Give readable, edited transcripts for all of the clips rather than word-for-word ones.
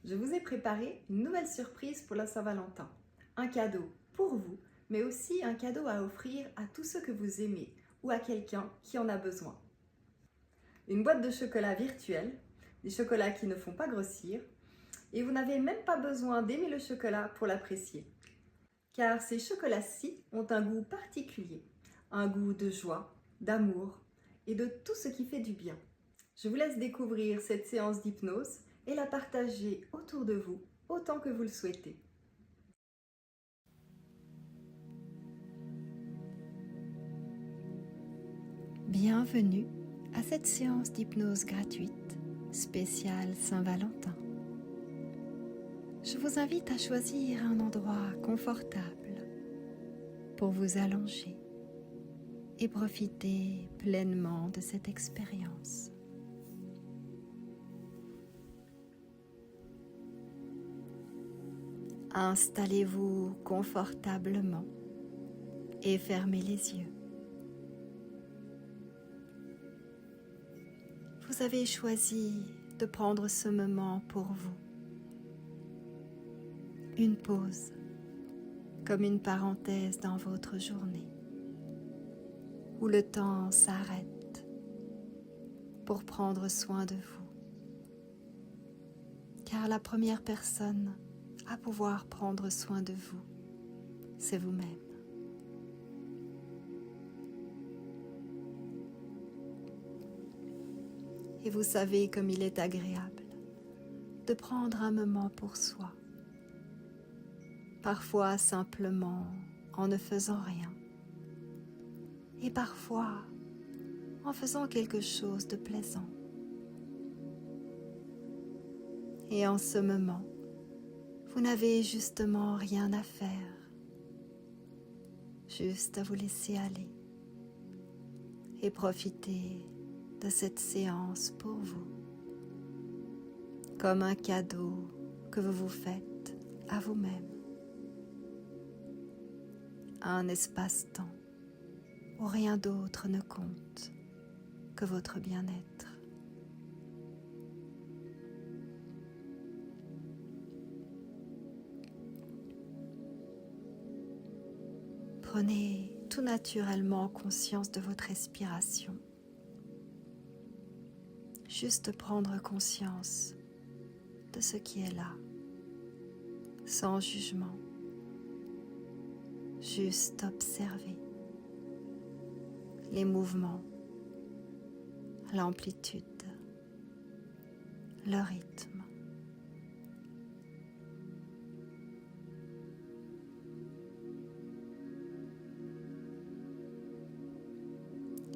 je vous ai préparé une nouvelle surprise pour la Saint-Valentin. Un cadeau pour vous, mais aussi un cadeau à offrir à tous ceux que vous aimez ou à quelqu'un qui en a besoin. Une boîte de chocolat virtuel, des chocolats qui ne font pas grossir, et vous n'avez même pas besoin d'aimer le chocolat pour l'apprécier. Car ces chocolats-ci ont un goût particulier, un goût de joie, d'amour et de tout ce qui fait du bien. Je vous laisse découvrir cette séance d'hypnose et la partager autour de vous autant que vous le souhaitez. Bienvenue à cette séance d'hypnose gratuite spéciale Saint-Valentin. Je vous invite à choisir un endroit confortable pour vous allonger et profiter pleinement de cette expérience. Installez-vous confortablement et fermez les yeux. Vous avez choisi de prendre ce moment pour vous. Une pause, comme une parenthèse dans votre journée, où le temps s'arrête pour prendre soin de vous. Car la première personne à pouvoir prendre soin de vous, c'est vous-même. Et vous savez comme il est agréable de prendre un moment pour soi. Parfois simplement en ne faisant rien. Et parfois en faisant quelque chose de plaisant. Et en ce moment, vous n'avez justement rien à faire. Juste à vous laisser aller et profiter de cette séance pour vous, comme un cadeau que vous vous faites à vous-même. Un espace-temps où rien d'autre ne compte que votre bien-être. Prenez tout naturellement conscience de votre respiration. Juste prendre conscience de ce qui est là, sans jugement. Juste observer les mouvements, l'amplitude, le rythme.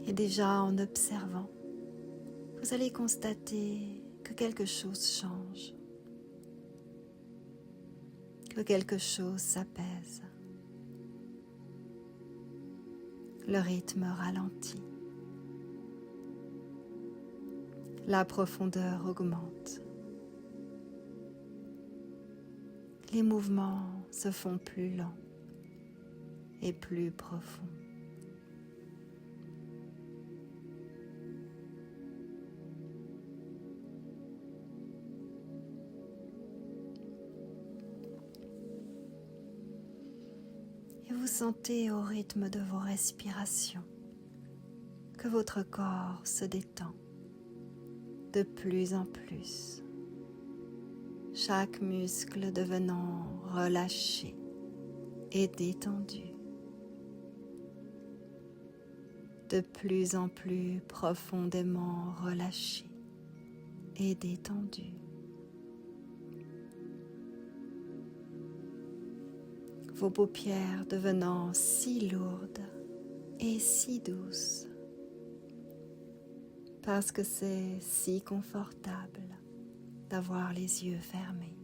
Et déjà en observant, vous allez constater que quelque chose change, que quelque chose s'apaise. Le rythme ralentit. La profondeur augmente. Les mouvements se font plus lents et plus profonds. Et vous sentez au rythme de vos respirations que votre corps se détend de plus en plus, chaque muscle devenant relâché et détendu, de plus en plus profondément relâché et détendu. Vos paupières devenant si lourdes et si douces, parce que c'est si confortable d'avoir les yeux fermés.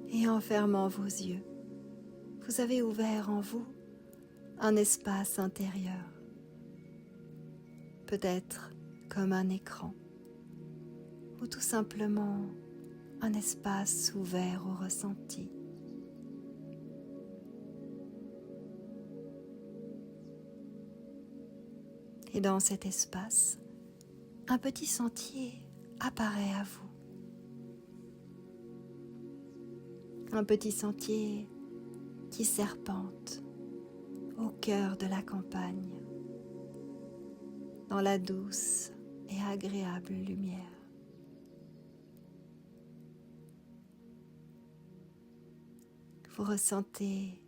Et en fermant vos yeux, vous avez ouvert en vous un espace intérieur, peut-être comme un écran, ou tout simplement un espace ouvert au ressenti. Et dans cet espace, un petit sentier apparaît à vous. Un petit sentier qui serpente au cœur de la campagne, dans la douce et agréable lumière. Vous ressentez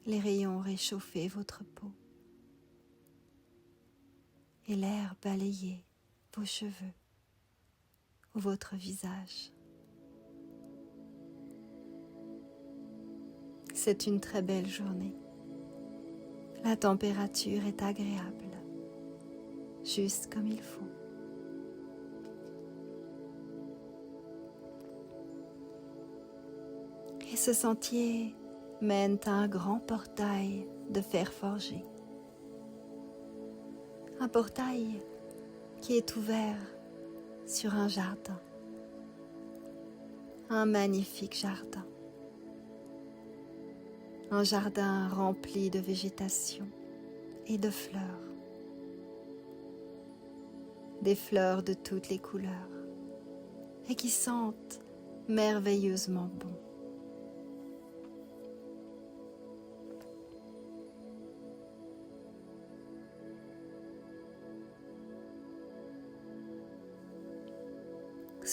les rayons réchauffer votre peau et l'air balayer vos cheveux ou votre visage. C'est une très belle journée. La température est agréable, juste comme il faut. Et ce sentier mène à un grand portail de fer forgé. Un portail qui est ouvert sur un jardin. Un magnifique jardin. Un jardin rempli de végétation et de fleurs. Des fleurs de toutes les couleurs et qui sentent merveilleusement bon.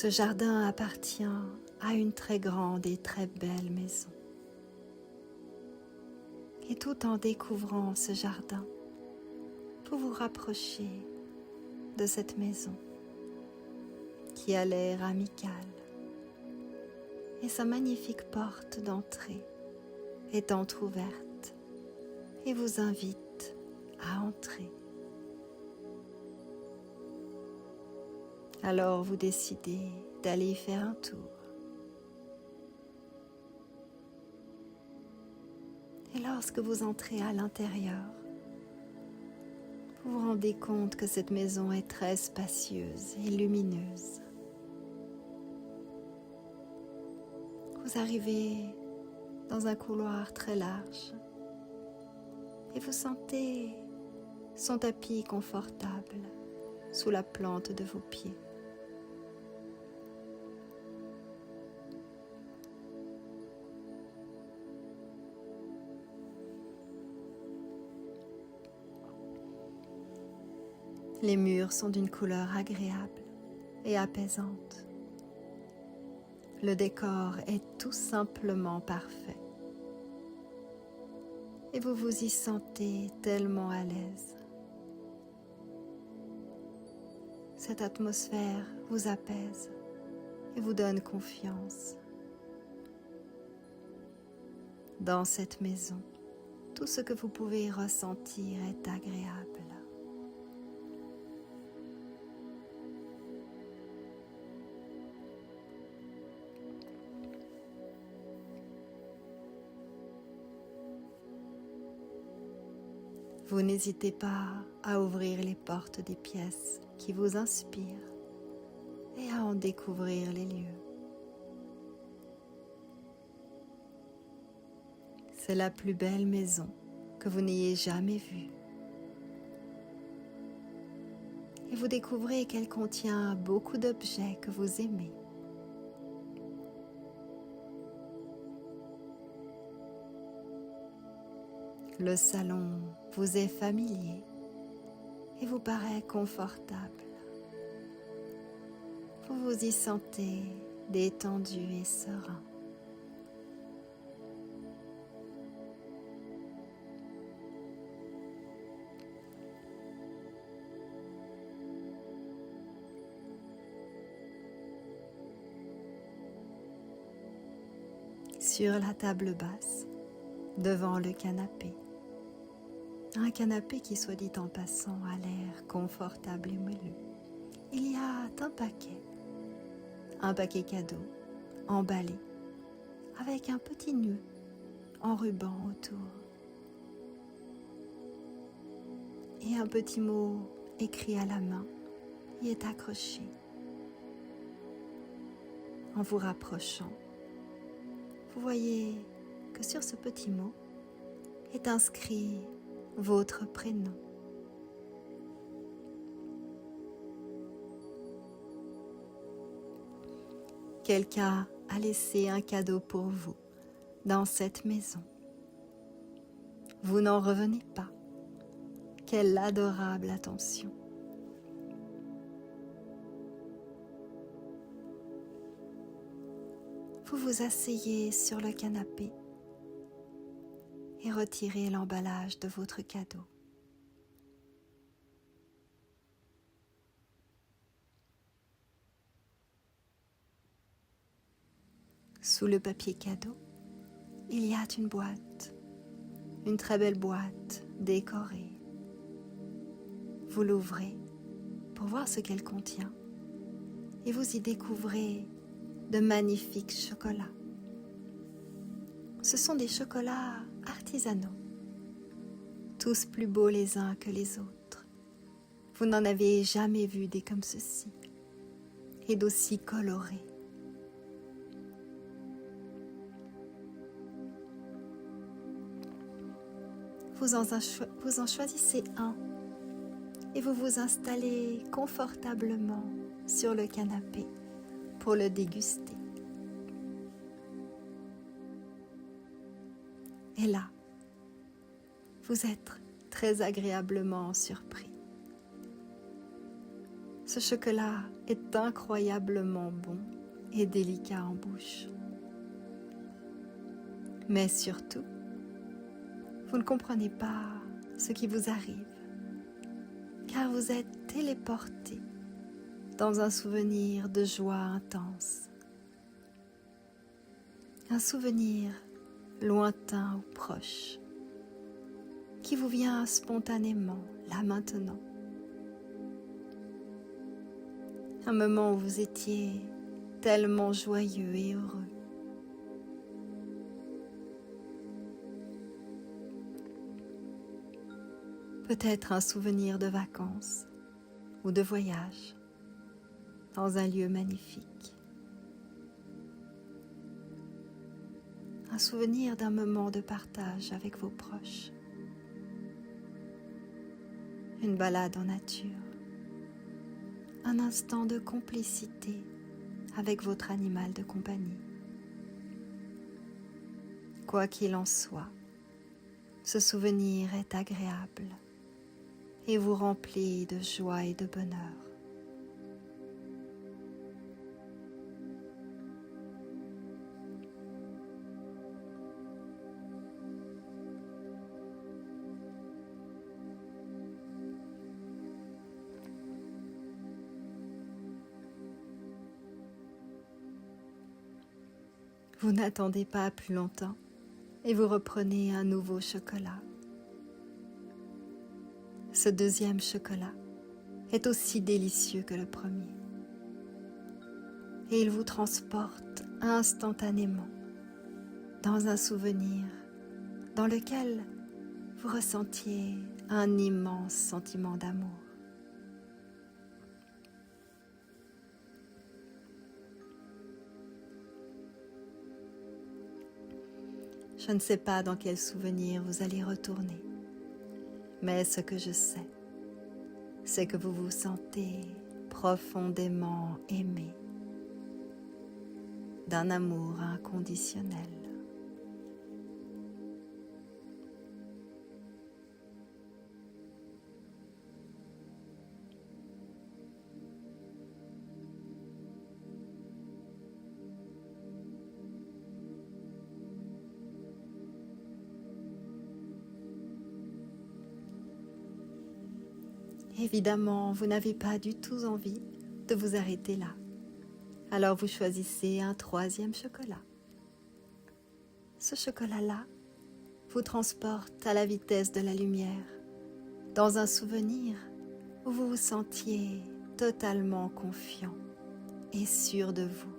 Ce jardin appartient à une très grande et très belle maison. Et tout en découvrant ce jardin, vous vous rapprochez de cette maison qui a l'air amicale. Et sa magnifique porte d'entrée est entr'ouverte et vous invite à entrer. Alors vous décidez d'aller y faire un tour. Et lorsque vous entrez à l'intérieur, vous vous rendez compte que cette maison est très spacieuse et lumineuse. Vous arrivez dans un couloir très large et vous sentez son tapis confortable sous la plante de vos pieds. Les murs sont d'une couleur agréable et apaisante. Le décor est tout simplement parfait. Et vous vous y sentez tellement à l'aise. Cette atmosphère vous apaise et vous donne confiance. Dans cette maison, tout ce que vous pouvez ressentir est agréable. Vous n'hésitez pas à ouvrir les portes des pièces qui vous inspirent et à en découvrir les lieux. C'est la plus belle maison que vous n'ayez jamais vue. Et vous découvrez qu'elle contient beaucoup d'objets que vous aimez. Le salon vous est familier et vous paraît confortable. Vous vous y sentez détendu et serein. Sur la table basse, devant le canapé, un canapé qui, soit dit en passant, a l'air confortable et moelleux, il y a un paquet cadeau, emballé, avec un petit nœud en ruban autour. Et un petit mot écrit à la main y est accroché. En vous rapprochant, vous voyez que sur ce petit mot est inscrit votre prénom. quelqu'un a laissé un cadeau pour vous dans cette maison. Vous n'en revenez pas. Quelle adorable attention. Vous vous asseyez sur le canapé et retirez l'emballage de votre cadeau. Sous le papier cadeau, il y a une boîte, une très belle boîte décorée. Vous l'ouvrez pour voir ce qu'elle contient et vous y découvrez de magnifiques chocolats. Ce sont des chocolats artisanaux, tous plus beaux les uns que les autres. Vous n'en avez jamais vu des comme ceci et d'aussi colorés. Vous en choisissez un et vous vous installez confortablement sur le canapé pour le déguster. Et là, vous êtes très agréablement surpris. Ce chocolat est incroyablement bon et délicat en bouche. Mais surtout, vous ne comprenez pas ce qui vous arrive, car vous êtes téléporté dans un souvenir de joie intense. Un souvenir lointain ou proche, qui vous vient spontanément, là maintenant. Un moment où vous étiez tellement joyeux et heureux. Peut-être un souvenir de vacances ou de voyage dans un lieu magnifique. Un souvenir d'un moment de partage avec vos proches. Une balade en nature. Un instant de complicité avec votre animal de compagnie. Quoi qu'il en soit, ce souvenir est agréable et vous remplit de joie et de bonheur. Vous n'attendez pas plus longtemps et vous reprenez un nouveau chocolat. Ce deuxième chocolat est aussi délicieux que le premier et il vous transporte instantanément dans un souvenir dans lequel vous ressentiez un immense sentiment d'amour. Je ne sais pas dans quel souvenir vous allez retourner, mais ce que je sais, c'est que vous vous sentez profondément aimé d'un amour inconditionnel. Évidemment, vous n'avez pas du tout envie de vous arrêter là. Alors vous choisissez un troisième chocolat. Ce chocolat-là vous transporte à la vitesse de la lumière, dans un souvenir où vous vous sentiez totalement confiant et sûr de vous.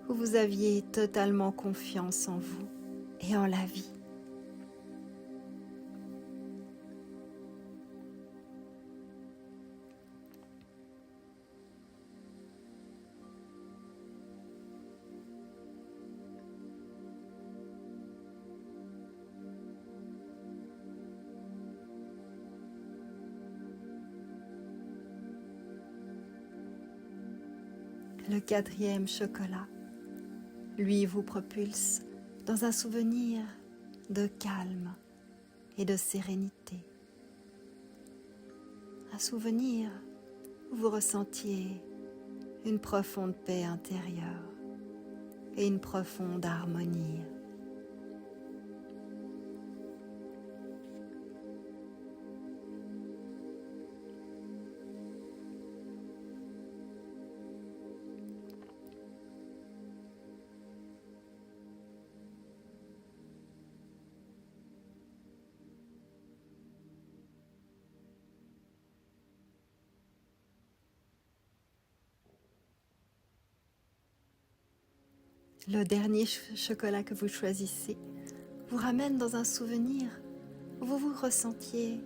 Où vous aviez totalement confiance en vous et en la vie. Le 4e chocolat, lui, vous propulse dans un souvenir de calme et de sérénité. Un souvenir où vous ressentiez une profonde paix intérieure et une profonde harmonie. Le dernier chocolat que vous choisissez vous ramène dans un souvenir où vous vous ressentiez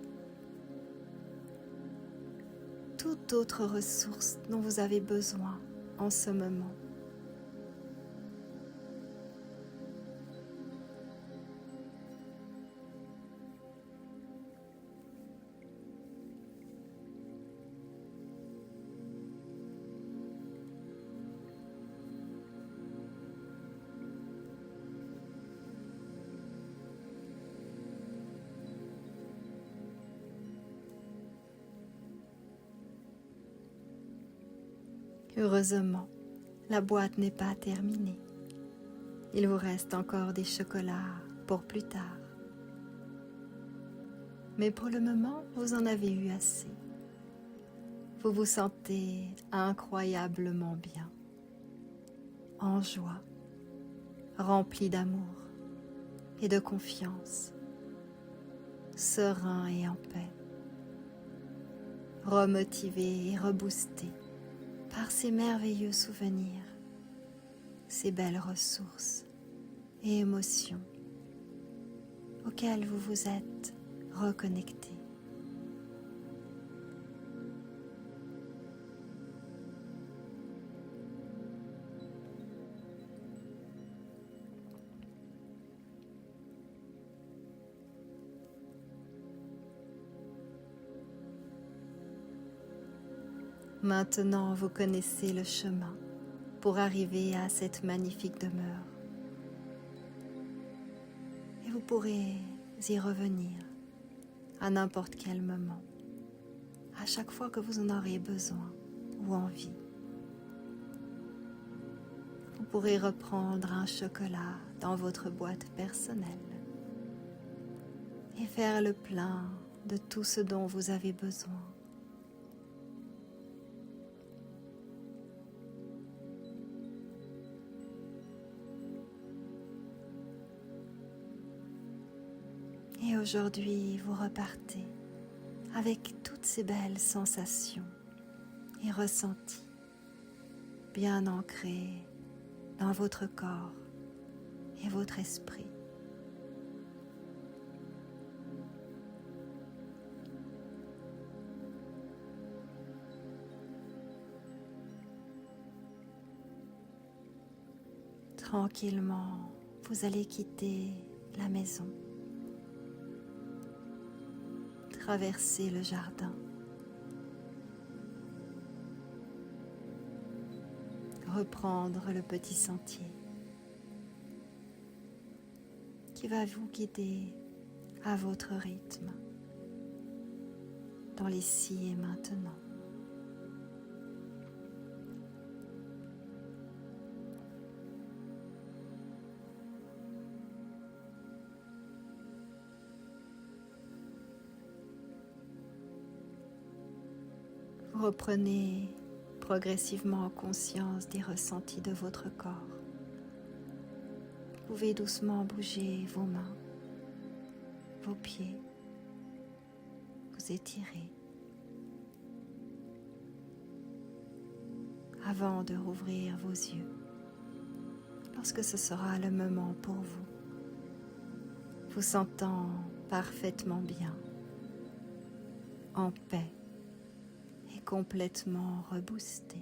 toute autre ressource dont vous avez besoin en ce moment. Heureusement, la boîte n'est pas terminée. Il vous reste encore des chocolats pour plus tard. Mais pour le moment, vous en avez eu assez. Vous vous sentez incroyablement bien, en joie, rempli d'amour et de confiance, serein et en paix, remotivé et reboosté par ces merveilleux souvenirs, ces belles ressources et émotions auxquelles vous vous êtes reconnecté. Maintenant, vous connaissez le chemin pour arriver à cette magnifique demeure. Et vous pourrez y revenir à n'importe quel moment, à chaque fois que vous en aurez besoin ou envie. Vous pourrez reprendre un chocolat dans votre boîte personnelle et faire le plein de tout ce dont vous avez besoin. Et aujourd'hui, vous repartez avec toutes ces belles sensations et ressentis bien ancrés dans votre corps et votre esprit. Tranquillement, vous allez quitter la maison, traverser le jardin, reprendre le petit sentier qui va vous guider à votre rythme dans l'ici et maintenant. Vous reprenez progressivement conscience des ressentis de votre corps. Vous pouvez doucement bouger vos mains, vos pieds, vous étirer avant de rouvrir vos yeux lorsque ce sera le moment pour vous, vous sentant parfaitement bien, en paix, complètement reboosté.